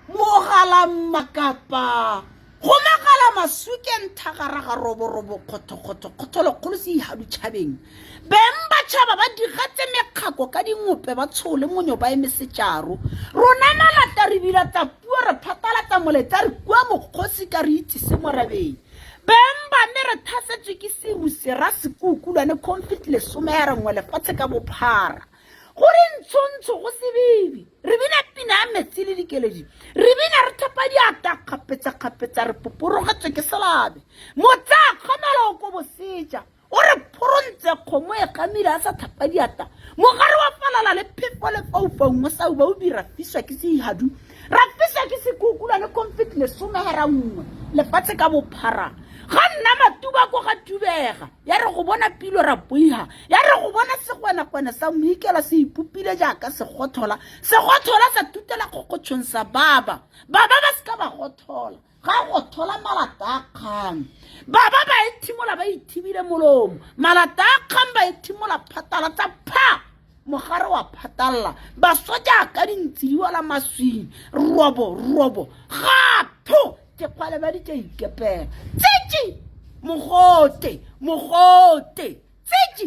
mogala makapa go magala masuken thagaraga robo khotho le kholo se ihadu tšhabeng beng ba tšhaba ba digatse mekgako ka dingope ba tshole monyo ba emesetšaro rona malata re bila tsa puo re phatalatsa moletsa re kua mokgosi ka re itse se morabeng beng ba me re thasetswe ke sebu se ra sekukulwane conflict le somera ngwe lefatshe ka bophara gore ntshontsho go sebibi re bina pina a metsi le dikeledi re bina re thapa diata kgapetsa re poporogatswe ke selabe motsa kgamela go boseja o re phorontshe kgomo e gamile a sa thapa diata mogare wa falala le phefo le faufau sa uba o bira fiswa ke seihadu ra fiswa ke sekukulwane conflict le somera ngwe lefatshe ka bophara ga nna matuba go ga tubega ya re go bona pilo ra boiha ya re go bona segwana sa mohikela se ipupile jaaka segothola sa tutela gogotshong sa baba ba ska ba gothola ga go thola malata a kgang baba ba ithimola ba ithibile molomo malata a kgang ba ithimola phatala tsa pha mogare wa phatalla ba soja ka dintsiwa la maswing robo gato ke kwale ba ditse ikepela tsitsi mogote tsitsi